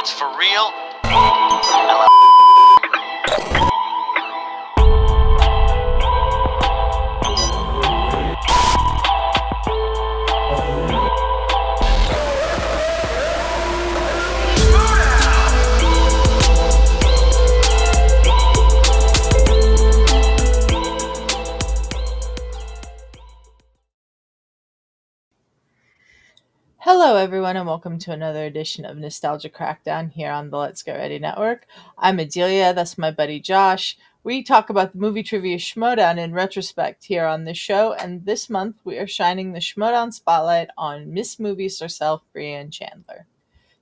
it's for real. Hello, everyone, and welcome to another edition of Nostalgia Crackdown here on the Let's Get Ready Network. I'm Adelia, that's my buddy Josh. We talk about the movie trivia Schmoedown in retrospect here on this show, and this month we are shining the Schmoedown Spotlight on Miss Movies herself, Brianne Chandler.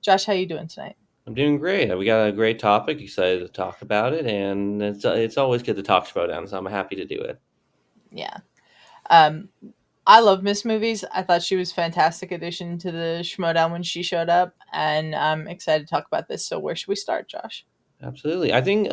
Josh, how you doing tonight? I'm doing great. We got a great topic. Excited to talk about it, and it's always good to talk Schmoedown, so I'm happy to do it. Yeah. Um, I love Miss Movies. I thought she was a fantastic addition to the Schmoedown when she showed up, and I'm excited to talk about this. So where should we start, Josh? Absolutely. I think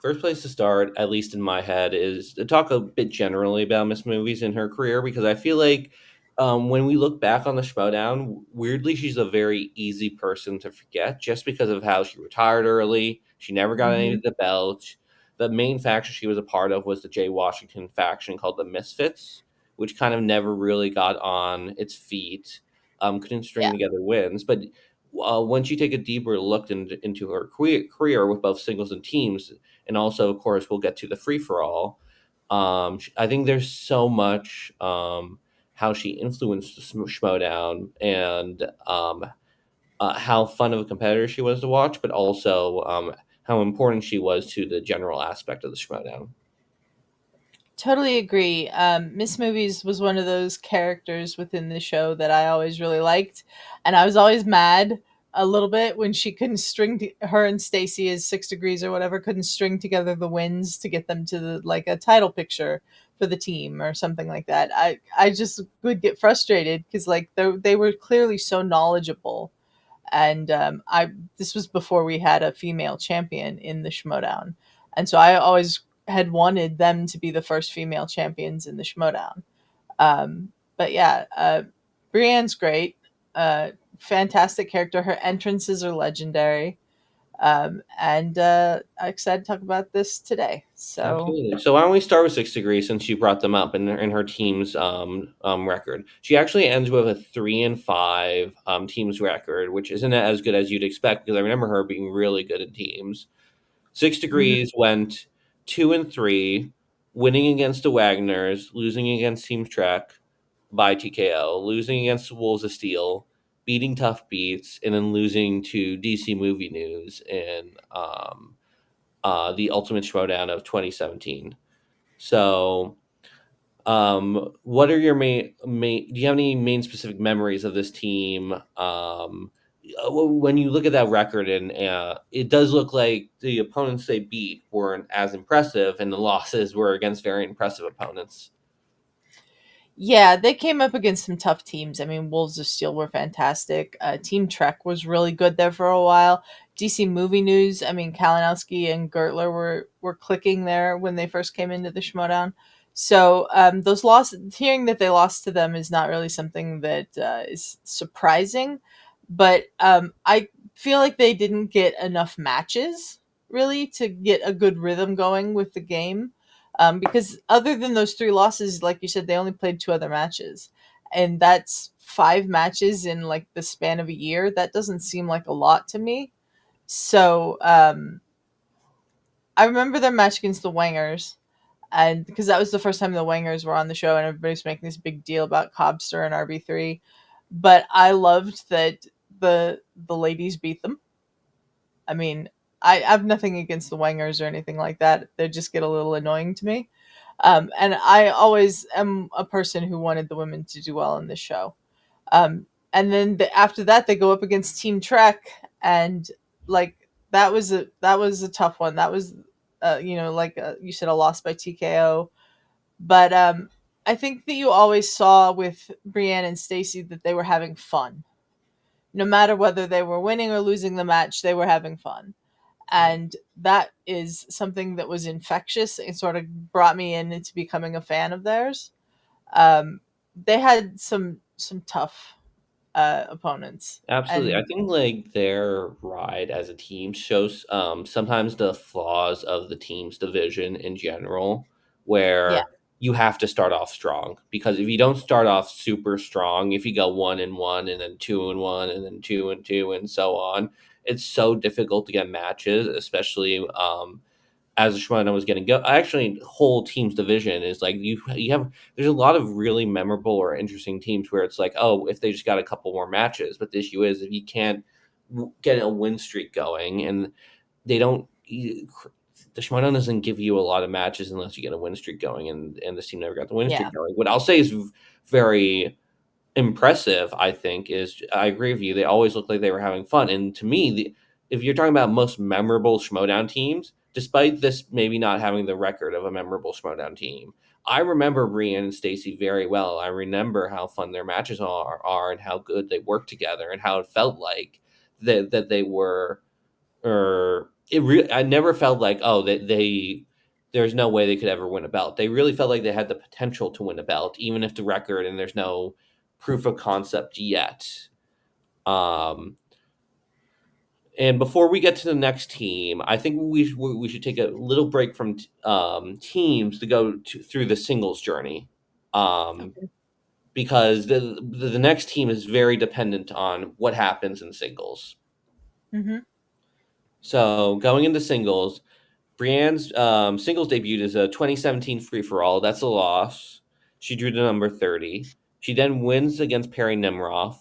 first place to start, at least in my head, is to talk a bit generally about Miss Movies and her career because I feel like when we look back on the Schmoedown, weirdly, she's a very easy person to forget just because of how she retired early. She never got any Mm-hmm. of the belts. The main faction she was a part of was the Jay Washington faction called the Misfits, which kind of never really got on its feet. Couldn't string Yeah. together wins, but once you take a deeper look into her career with both singles and teams, and also, of course, we'll get to the free for all. I think there's so much how she influenced the Schmoedown and how fun of a competitor she was to watch, but also how important she was to the general aspect of the Schmoedown. Totally agree. Miss Movies was one of those characters within the show that I always really liked, and I was always mad a little bit when she couldn't her and Stacy as 6 degrees or whatever couldn't string together the wins to get them to like a title picture for the team or something like that. I just would get frustrated because like they were clearly so knowledgeable, and I this was before we had a female champion in the Schmoedown, and so I always had wanted them to be the first female champions in the Schmoedown. But yeah, Brienne's great, fantastic character. Her entrances are legendary, and I'm excited to talk about this today. So Absolutely. So why don't we start with 6 degrees since you brought them up in her team's record? She actually ends with a 3-5 teams record, which isn't as good as you'd expect because I remember her being really good in teams. 6 degrees went 2-3, winning against the Wagners, losing against Team Trek by TKO, losing against the Wolves of Steel, beating Tough Beats, and then losing to DC Movie News in the Ultimate Showdown of 2017. So, what are your main? Do you have any main specific memories of this team? When you look at that record, and it does look like the opponents they beat weren't as impressive, and the losses were against very impressive opponents. yeah, they came up against some tough teams. I mean, Wolves of Steel were fantastic. Team Trek was really good there for a while. DC Movie News, I mean, Kalinowski and Gertler were clicking there when they first came into the Schmoedown. So those losses, hearing that they lost to them is not really something that is surprising. But I feel like they didn't get enough matches really to get a good rhythm going with the game, because other than those three losses, like you said, they only played two other matches, and that's 5 matches in like the span of a year. That doesn't seem like a lot to me. So I remember their match against the Wangers, and because that was the first time the Wangers were on the show, and everybody's making this big deal about Cobster and RB3. But I loved that the ladies beat them. I mean, I have nothing against the Wangers or anything like that. They just get a little annoying to me. And I always am a person who wanted the women to do well in this show. And then after that, they go up against Team Trek, and like that was a tough one. That was, like you said, a loss by TKO. But I think that you always saw with Brienne and Stacy that they were having fun. No matter whether they were winning or losing the match, they were having fun, and that is something that was infectious and sort of brought me into becoming a fan of theirs. They had some tough opponents. Absolutely. I And think like their ride as a team shows sometimes the flaws of the team's division in general, yeah, where you have to start off strong because if you don't start off super strong, if you go 1-1 and then 2-1 and then 2-2 and so on, it's so difficult to get matches, especially as Schmoedown was getting go. Actually, whole team's division is like you have. There's a lot of really memorable or interesting teams where it's like, oh, if they just got a couple more matches. But the issue is if you can't get a win streak going, and they don't. The Schmoedown doesn't give you a lot of matches unless you get a win streak going, and this team never got the win yeah, streak going. What I'll say is very impressive, I think, is I agree with you. They always looked like they were having fun. And to me, if you're talking about most memorable Schmoedown teams, despite this maybe not having the record of a memorable Schmoedown team, I remember Brianne and Stacy very well. I remember how fun their matches are and how good they work together and how it felt like that they were or I never felt like that there's no way they could ever win a belt. They really felt like they had the potential to win a belt, even if the record and there's no proof of concept yet. Um, and before we get to the next team, I think we should take a little break from teams to go through the singles journey, um, okay. because the next team is very dependent on what happens in singles. Hmm. So going into singles, Brienne's singles debut is a 2017 free for all. That's a loss. She drew to number 30. She then wins against Perry Nemroff,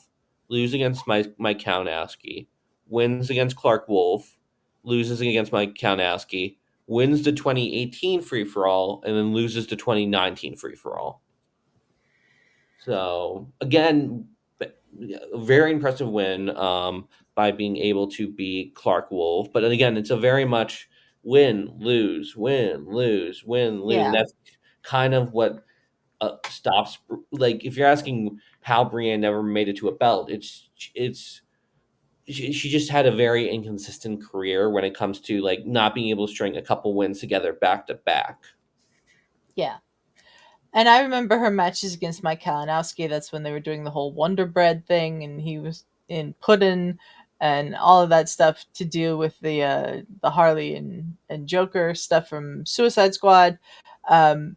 loses against Mike Kaunowski, wins against Clark Wolf, loses against Mike Kaunowski, wins the 2018 free for all, and then loses the 2019 free for all. So again, a very impressive win by being able to beat Clark Wolf. But then again, it's a very much win, lose, win, lose, win, lose, and Yeah, that's kind of what stops. Like if you're asking how Brienne never made it to a belt, it's she just had a very inconsistent career when it comes to like not being able to string a couple wins together back to back. yeah. And I remember her matches against Mike Kalinowski. That's when they were doing the whole Wonder Bread thing, and he was in Puddin' and all of that stuff to do with the Harley and Joker stuff from Suicide Squad. Um,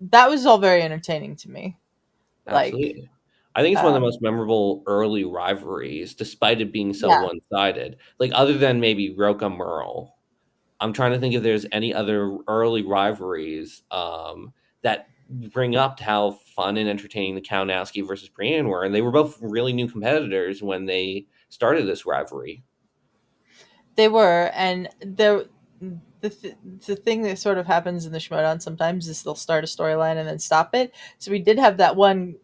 that was all very entertaining to me. Like, Absolutely. I think it's one of the um, most memorable early rivalries, despite it being so yeah, one-sided. Like, other than maybe Roka Merle, I'm trying to think if there's any other early rivalries that bring up how fun and entertaining the Kaunowski versus Brienne were, and they were both really new competitors when they started this rivalry. they were, and the the thing that sort of happens in the Schmoedown sometimes is they'll start a storyline and then stop it. So we did have that one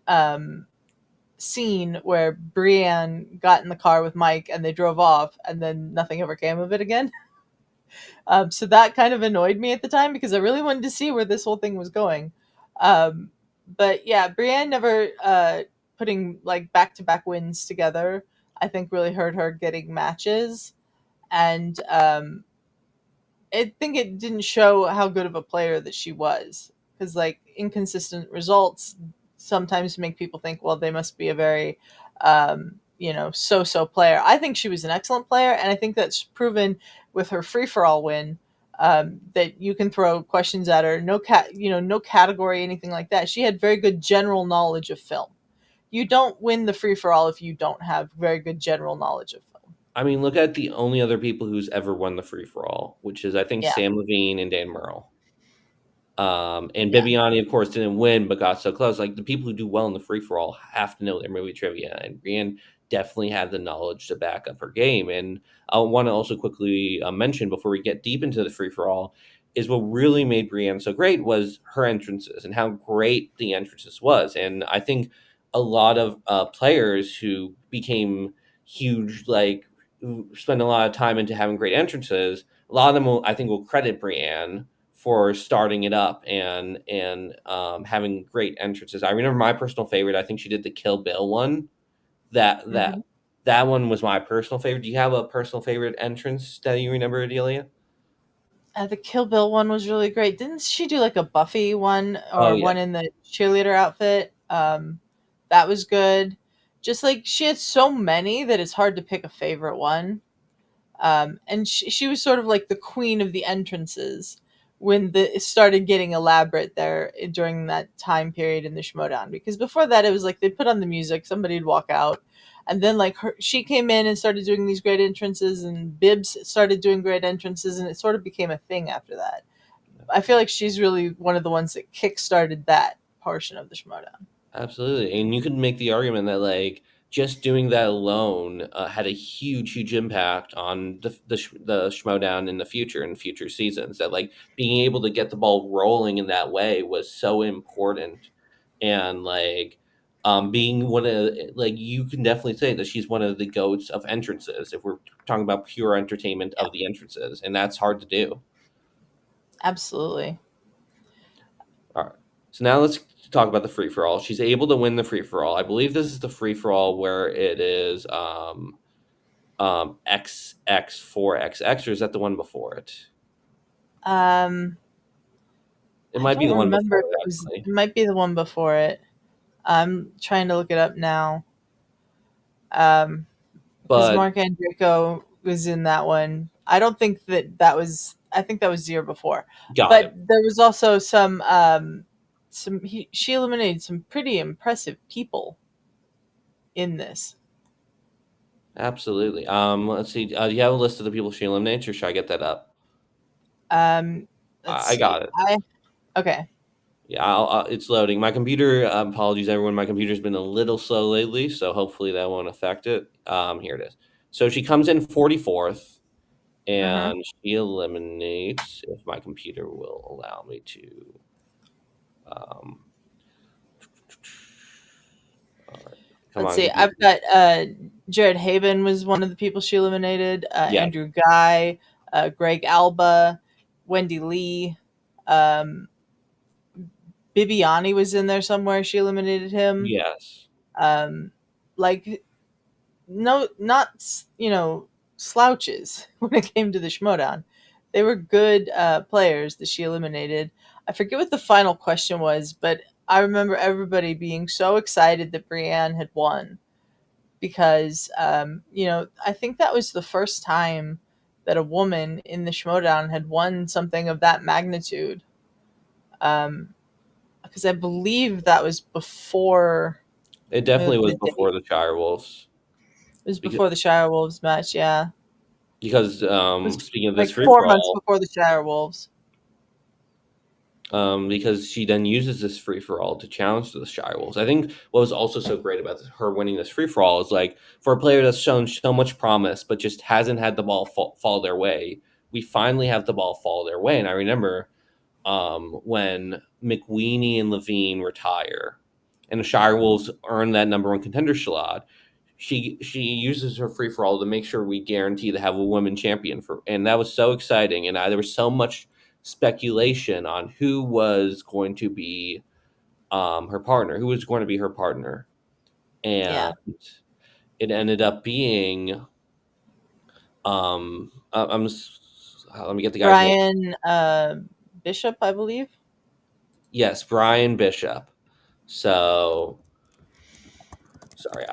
scene where Brienne got in the car with Mike and they drove off, and then nothing ever came of it again. So that kind of annoyed me at the time because I really wanted to see where this whole thing was going. Um, but yeah, Brienne never putting like back to back wins together, I think really hurt her getting matches. And I think it didn't show how good of a player that she was because like inconsistent results sometimes make people think, well, they must be a very, so player. I think she was an excellent player, and I think that's proven with her free for all win. That you can throw questions at her, no category, anything like that. She had very good general knowledge of film. You don't win the free for all if you don't have very good general knowledge of film. I mean, look at the only other people who's ever won the free-for-all, which is, I think, Yeah, Sam Levine and Dan Merle. And yeah. Bibiani, of course, didn't win, but got so close. Like the people who do well in the free for all have to know their movie trivia, and Brienne definitely had the knowledge to back up her game. And I want to also quickly mention before we get deep into the free for all is what really made Brienne so great was her entrances and how great the entrances was. And I think a lot of players who became huge, like who spend a lot of time into having great entrances, a lot of them will, I think, will credit Brienne for starting it up and having great entrances. I remember my personal favorite. I think she did the Kill Bill one. That that Hmm. that one was my personal favorite. Do you have a personal favorite entrance that you remember, Adelia? The Kill Bill one was really great. Didn't she do like a Buffy one Oh or yeah, one in the cheerleader outfit? That was good. just like she had so many that it's hard to pick a favorite one. And she was sort of like the queen of the entrances when it started getting elaborate there during that time period in the Schmoedown. Because before that, it was like they'd put on the music, somebody'd walk out, and then like she came in and started doing these great entrances, and Bibbs started doing great entrances, and it sort of became a thing after that. I feel like she's really one of the ones that kick-started that portion of the Schmoedown. Absolutely, and you can make the argument that like just doing that alone had a huge impact on the Schmoedown in the future and future seasons. That like being able to get the ball rolling in that way was so important, and like being one of like you can definitely say that she's one of the goats of entrances if we're talking about pure entertainment Yeah, of the entrances, and that's hard to do. absolutely. All right. So now let's talk about the free for all. She's able to win the free for all. I believe this is the free for all where it is X 4XX, or is that the one before it? Um, It I might be don't the one remember before if it it was. actually. It might be the one before it. I'm trying to look it up now. Um, because But Mark Andrico was in that one. I don't think that was. I think that was the year before. got But it. there was also she eliminated some pretty impressive people in this. Absolutely. Let's see. Do you have a list of the people she eliminates, or should I get that up? Um, let's I see. got it. I Okay. Yeah, it's loading. My computer, apologies everyone, my computer's been a little slow lately, so hopefully that won't affect it. Here it is. So she comes in 44th, Mm-hmm. and she eliminates, if my computer will allow me to. Um, all right, come Let's on, see. I've computer. got Jared Haven was one of the people she eliminated. Yeah, Andrew Guy, Greg Alba, Wendy Lee, um, Bibiani was in there somewhere. She eliminated him. yes, Um, like no, not slouches when it came to the Schmoedown. They were good players that she eliminated. I forget what the final question was, but I remember everybody being so excited that Brianne had won because I think that was the first time that a woman in the Schmoedown had won something of that magnitude. Because I believe that was before. it Let me look definitely at was the before date. the Shire Wolves It was because before the Shire Wolves match. Yeah, it was speaking of this like free for 4 months all, before the Shire Wolves. because she then uses this free for all to challenge the Shire Wolves. I think what was also so great about her winning this free for all is like for a player that's shown so much promise but just hasn't had the ball fall their way. We finally have the ball fall their way, and I remember when McWeeny and Levine retire, and the Shire Wolves earn that number one contender slot. She uses her free for all to make sure we guarantee to have a women champion for, and that was so exciting. And there was so much speculation on who was going to be her partner, who was going to be her partner, and Yeah, it ended up being let me get the guy's name. Brian Bishop, I believe. Yes, Brian Bishop. So sorry,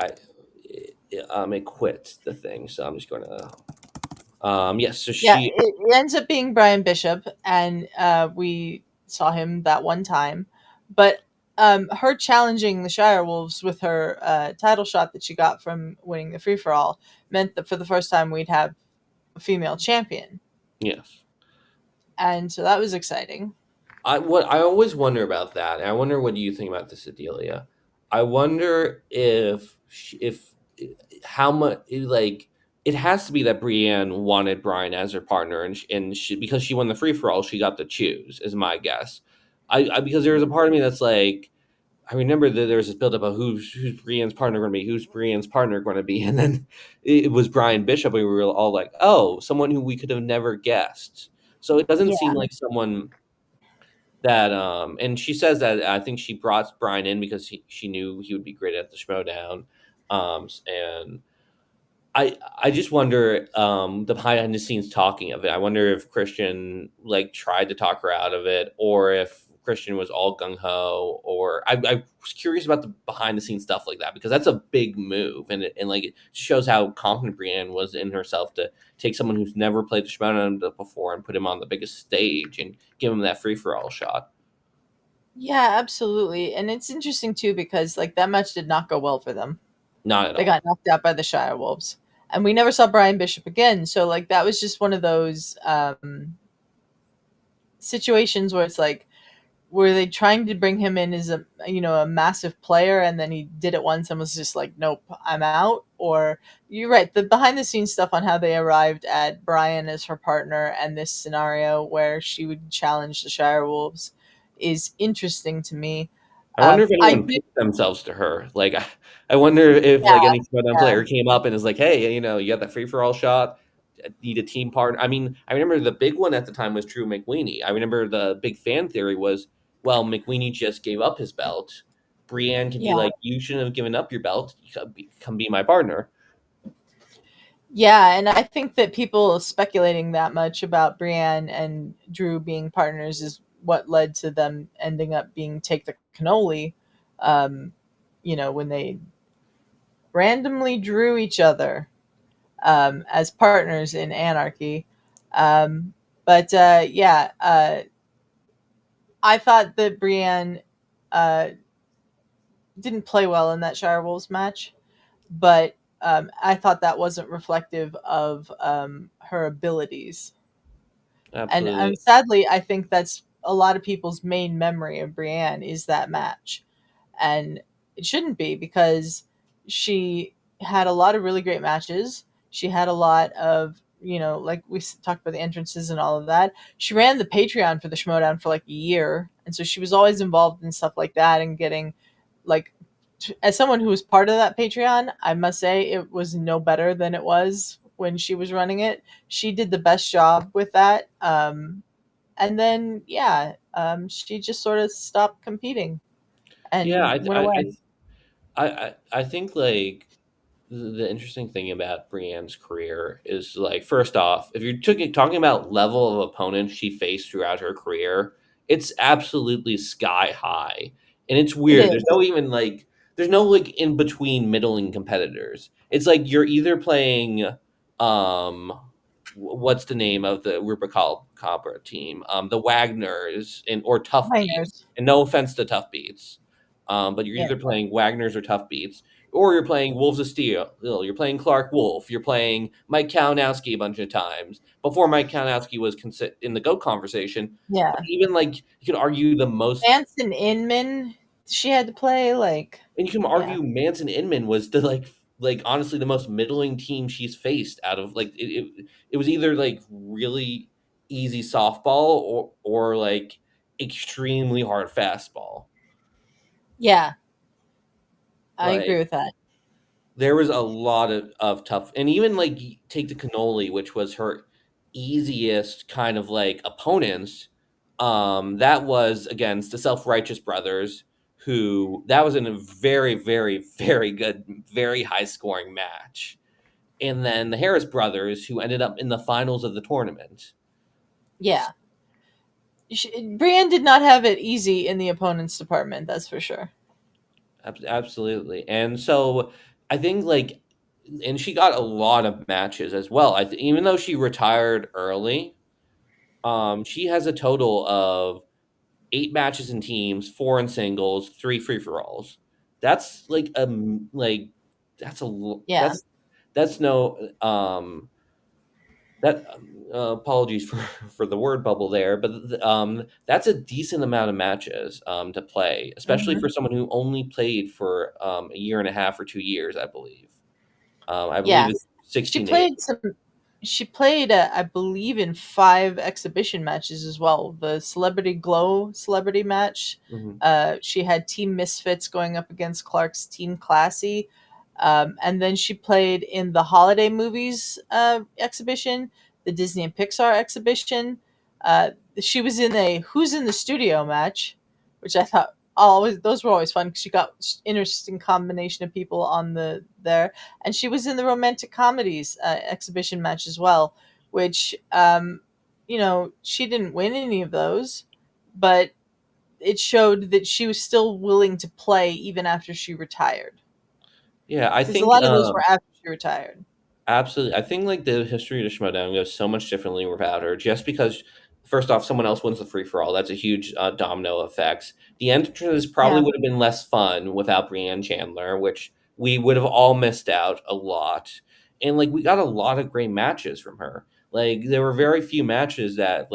it quit the thing, so I'm just going to yes. So Yeah, she it ends up being Brian Bishop, and we saw him that one time. But her challenging the Shire Wolves with her title shot that she got from winning the free for all meant that for the first time we'd have a female champion, yes. and so that was exciting. I always wonder about that, and I wonder what you think about this, Adelia. I wonder if how much like it has to be that Brienne wanted Brian as her partner, and she, because she won the free for all, she got to choose. Is my guess. Because there was a part of me that's like I remember that there was this buildup of who's Brienne's partner going to be, who's Brienne's partner going to be, and then it was Brian Bishop, and we were all like, oh, someone who we could have never guessed. So it doesn't seem Yeah, like someone that and she says that I think she brought Brian in because she knew he would be great at the Schmoedown. And I just wonder the behind the scenes talking of it. I wonder if Christian like tried to talk her out of it, or if Christian was all gung ho, or I was curious about the behind the scenes stuff like that because that's a big move, and like it shows how confident Brienne was in herself to take someone who's never played the Schmoedown before and put him on the biggest stage and give him that free for all shot. Yeah, absolutely. And it's interesting too because like that match did not go well for them. Not at They got all. knocked out by the Shire Wolves. And we never saw Brian Bishop again. So like that was just one of those situations where it's like, were they trying to bring him in as a, a massive player, and then he did it once and was just like, nope, I'm out? Or you're right, the behind the scenes stuff on how they arrived at Brian as her partner and this scenario where she would challenge the Shire Wolves is interesting to me. I wonder if I anyone did, pitched themselves to her. Like, I wonder if yeah, like any Schmoedown yeah, player came up and is like, "Hey, you got that free for all shot. Need a team partner." I mean, I remember the big one at the time was Drew McWeeny. I remember the big fan theory was, well, McWeeny just gave up his belt. Brienne could be yeah. like, "You shouldn't have given up your belt. Come be my partner." Yeah, and I think that people speculating that much about Brienne and Drew being partners is what led to them ending up being Take the Cannoli, um, when they randomly drew each other as partners in Anarchy. But yeah, I thought that Brienne uh, didn't play well in that Shire Wolves match, but I thought that wasn't reflective of her abilities. And Absolutely. sadly, I think that's a lot of people's main memory of Brienne is that match. And it shouldn't be because she had a lot of really great matches. She had a lot of, like we talked about the entrances and all of that. She ran the Patreon for the Schmoedown for like a year. And so she was always involved in stuff like that and getting like, as someone who was part of that Patreon, I must say it was no better than it was when she was running it. She did the best job with that. And then, yeah, she just sort of stopped competing Yeah, and went away. I think like the interesting thing about Brienne's career is like first off, if you're talking about level of opponents she faced throughout her career, it's absolutely sky high, and it's It weird. is. There's no like in between middling competitors. It's like you're either playing what's the name of the Rubicon team, the Wagners and or Tough Beats, Miners. and no offense to Tough Beats, but you're Yeah. either playing Wagners or Tough Beats or you're playing Wolves of Steel. You're playing Clark Wolf. You're playing Mike Kalinowski a bunch of times before Mike Kalinowski was in the GOAT conversation. But Yeah. even like you could argue the most, Manson Inman, she had to play, like, and you can yeah. argue Manson Inman was the like honestly the most middling team she's faced out of like it was either like really easy softball or like extremely hard fastball. Yeah, I agree Like with that. there was a lot of tough, and even like take the cannoli, which was her easiest kind of like opponents. That was against the self-righteous brothers, who that was in a very, very, very good, very high scoring match. And then the Harris brothers, who ended up in the finals of the tournament. Yeah. Brienne did not have it easy in the opponent's department, that's for sure. Absolutely. And so I think like and she got a lot of matches as well. Even though she retired early, she has a total of 8 matches in teams, 4 in singles, 3 free for alls. That's like like Yeah. that's no that apologies for for the word bubble there, but that's a decent amount of matches to play, especially for Hmm. someone who only played for a year and a half or 2 years, I believe. I believe Yeah. it's She 16 to 8. played some. She played, I believe, in 5 exhibition matches as well. The Celebrity Glow celebrity match. Mhm. She had Team Misfits going up against Clark's Team Classy, and then she played in the holiday movies exhibition, the Disney and Pixar exhibition. She was in a Who's in the Studio match, which I thought always those were always fun because she got interesting combination of people on the there, and she was in the romantic comedies exhibition match as well, which she didn't win any of those, but it showed that she was still willing to play even after she retired. Yeah, I Because a think lot of those were after she retired. absolutely. I think like the history of Schmoedown goes so much differently without her. Just because, first off, someone else wins the free for all. That's a huge domino effect. The entrance probably Yeah. would have been less fun without Brianne Chandler, which we would have all missed out a lot. And like we got a lot of great matches from her. Like there were very few matches that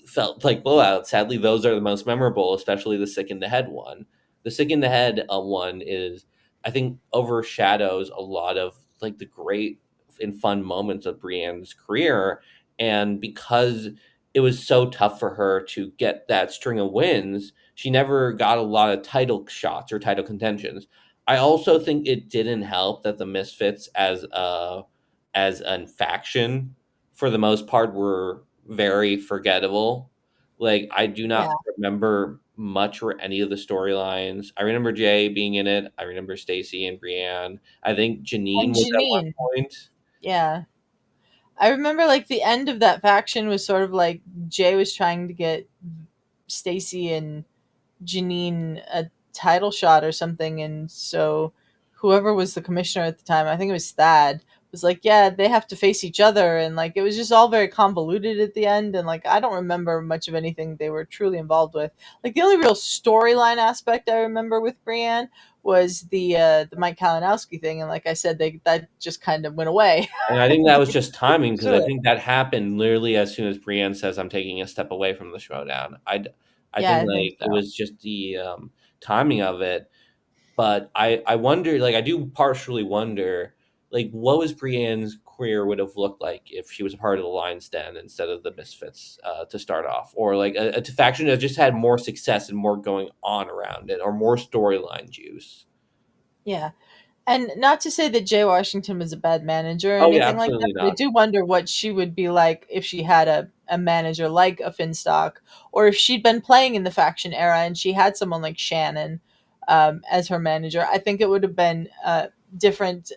felt like blowouts. Sadly, those are the most memorable, especially the sick in the head one. The sick in the head one is I think overshadows a lot of like the great and fun moments of Brienne's career. And because it was so tough for her to get that string of wins, she never got a lot of title shots or title contentions. I also think it didn't help that the Misfits as a faction for the most part were very forgettable. Like I do Yeah. not remember much or any of the storylines. I remember Jay being in it. I remember Stacy and Brienne. I think Janine And was at one Janine. point. Yeah. I remember like the end of that faction was sort of like Jay was trying to get Stacy and Janine a title shot or something, and so whoever was the commissioner at the time, I think it was Thad, was like, "Yeah, they have to face each other," and like it was just all very convoluted at the end, and like I don't remember much of anything they were truly involved with. Like the only real storyline aspect I remember with Brienne was the Mike Kalinowski thing, and like I said, they that just kind of went away. And I think that was just timing because To I it. think that happened literally as soon as Brienne says, "I'm taking a step away from the showdown." I Yeah, think I think like it so. was just the timing of it. But I wonder, like, I do partially wonder, like, what was Brienne's career would have looked like if she was a part of the Lion's Den instead of the Misfits to start off, or like a faction that just had more success and more going on around it, or more storyline juice. Yeah. And not to say that Jay Washington was a bad manager or Oh yeah, anything like that, absolutely but I not. do wonder what she would be like if she had a manager like a Finstock, or if she'd been playing in the faction era and she had someone like Shannon as her manager. I think it would have been different.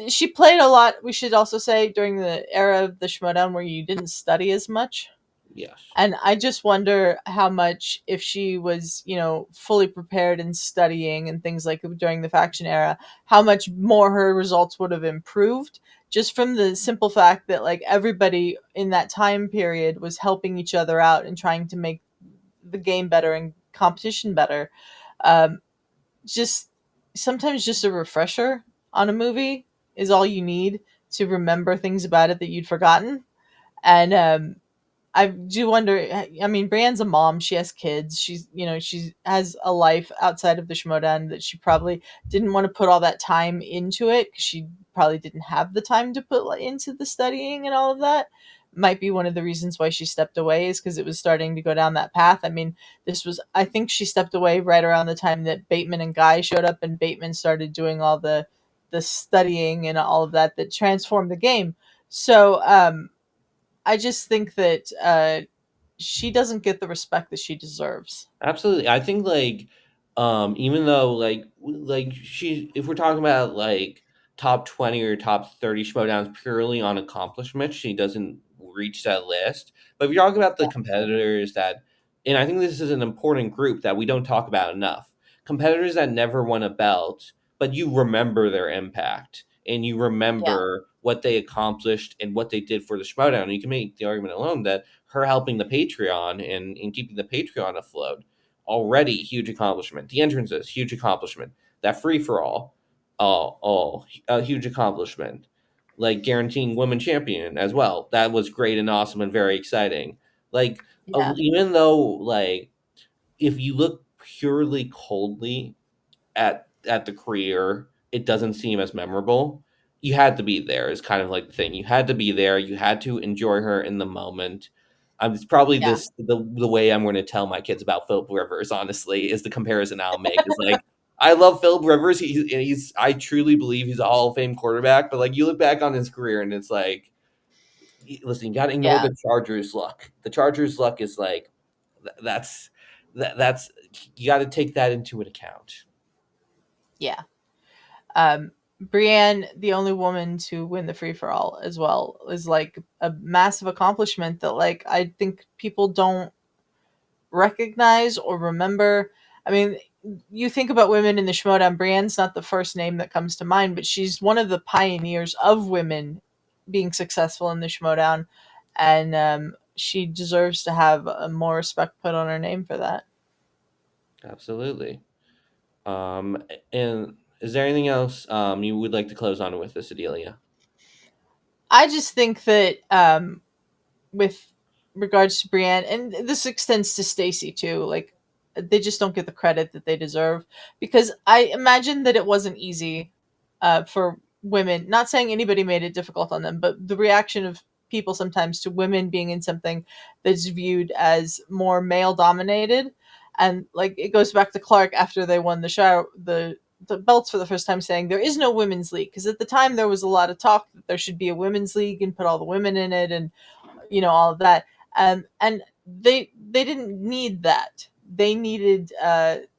She played a lot, we should also say, during the era of the Schmoedown where you didn't study as much. Yes, And I just wonder how much, if she was, fully prepared and studying and things like during the faction era, how much more her results would have improved just from the simple fact that like everybody in that time period was helping each other out and trying to make the game better and competition better. Um, just sometimes just a refresher on a movie is all you need to remember things about it that you'd forgotten. And I do wonder. I mean, Brienne's a mom. She has kids. She has a life outside of the Schmoedown that she probably didn't want to put all that time into it because she probably didn't have the time to put into the studying and all of that. Might be one of the reasons why she stepped away is because it was starting to go down that path. I mean, I think she stepped away right around the time that Bateman and Guy showed up and Bateman started doing all the studying and all of that that transformed the game. So, I just think that she doesn't get the respect that she deserves. absolutely. I think like even though like she if we're talking about like top 20 or top 30 Schmoedowns purely on accomplishments, she doesn't reach that list. But if you're talking about the Yeah, competitors that and I think this is an important group that we don't talk about enough. Competitors that never won a belt, but you remember their impact and you yeah, remember what they accomplished and what they did for the Schmoedown. And you can make the argument alone that her helping the Patreon and keeping the Patreon afloat already huge accomplishment. The entrances, huge accomplishment. That free for all a huge accomplishment. Like guaranteeing women champion as well. That was great and awesome and very exciting. Like yeah, even though like if you look purely coldly at the career, it doesn't seem as memorable. You had to be there is kind of like the thing. You had to be there. You had to enjoy her in the moment. It's probably yeah, the way I'm going to tell my kids about Philip Rivers. Honestly, is the comparison I'll make. Is like I love Philip Rivers. He's I truly believe he's a Hall of Fame quarterback. But like you look back on his career and it's like, listen, you got to ignore yeah, the Chargers luck. The Chargers luck is like that's that's you got to take that into an account. yeah. Brienne, the only woman to win the free for all as well, is like a massive accomplishment that like I think people don't recognize or remember. I mean, you think about women in the Schmoedown. Brienne's not the first name that comes to mind, but she's one of the pioneers of women being successful in the Schmoedown, and she deserves to have more respect put on her name for that. Absolutely. Um, and is there anything else you would like to close on with this, Adelia? I just think that with regards to Brienne, and this extends to Stacy too. Like, they just don't get the credit that they deserve, because I imagine that it wasn't easy for women. Not saying anybody made it difficult on them, but the reaction of people sometimes to women being in something that's viewed as more male dominated, and like it goes back to Clark after they won the belts for the first time, saying there is no women's league, because at the time there was a lot of talk that there should be a women's league and put all the women in it, and all of that. And they didn't need that. They needed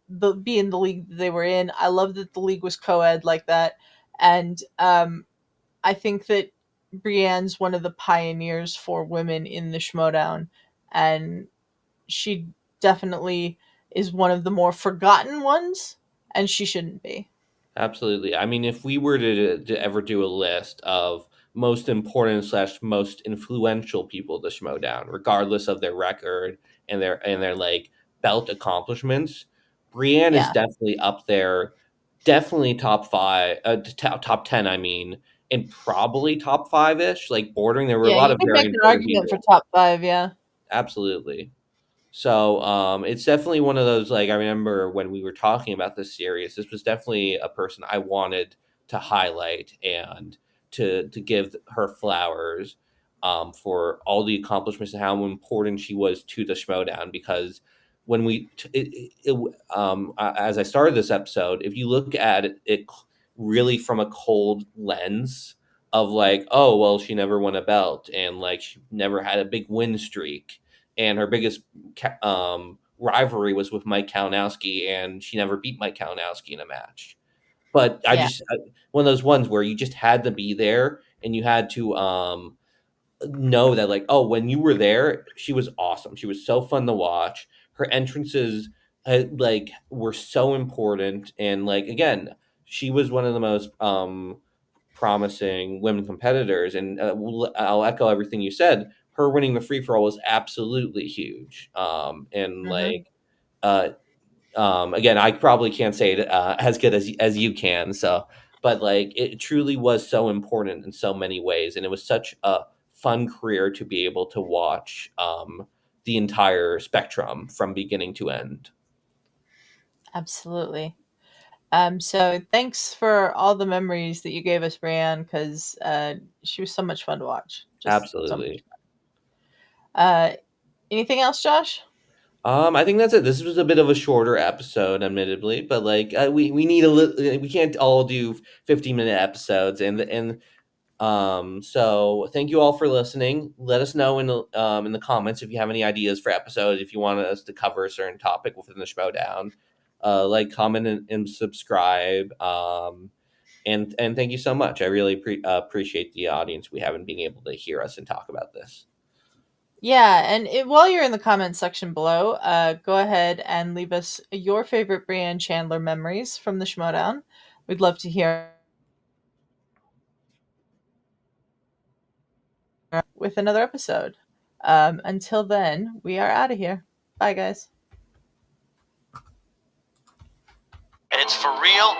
the be in the league that they were in. I love that the league was co-ed like that, and I think that Brienne's one of the pioneers for women in the Schmoedown, and she definitely is one of the more forgotten ones, and she shouldn't be. Absolutely. I mean, if we were to ever do a list of most important slash most influential people to Schmoedown, regardless of their record and their like belt accomplishments, Brienne is Yeah, definitely up there. Definitely top five, top 10. I mean, and probably top five ish, like bordering. There were a yeah, lot you of could very make an important argument for people. top five. Yeah, Absolutely. So it's definitely one of those, like, I remember when we were talking about this series, this was definitely a person I wanted to highlight and to give her flowers for all the accomplishments and how important she was to the Schmoedown. Because when as I started this episode, if you look at it really from a cold lens of like, oh well, she never won a belt and like she never had a big win streak, and her biggest rivalry was with Mike Kalinowski, and she never beat Mike Kalinowski in a match. But yeah. one of those ones where you just had to be there and you had to know that, like, oh, when you were there, she was awesome. She was so fun to watch. Her entrances like were so important, and like again, she was one of the most promising women competitors. And I'll echo everything you said. Her winning the free for all was absolutely huge. And Hmm. like, uh, again, I probably can't say it as good as you can. So, but like, it truly was so important in so many ways, and it was such a fun career to be able to watch the entire spectrum from beginning to end. Absolutely. So thanks for all the memories that you gave us, Brianne, because she was so much fun to watch. Just so much. Absolutely. Uh, Anything else, Josh? I think that's it. This was a bit of a shorter episode, admittedly, but like we need a little. We can't all do 15-minute episodes, and so thank you all for listening. Let us know in the comments if you have any ideas for episodes. If you want us to cover a certain topic within the Schmoedown, like, comment, and subscribe. And thank you so much. I really appreciate the audience we have and being able to hear us and talk about this. Yeah, and while you're in the comments section below, go ahead and leave us your favorite Brianne Chandler memories from the Schmoedown. We'd love to hear with another episode. Until then, we are out of here. Bye, guys. It's for real.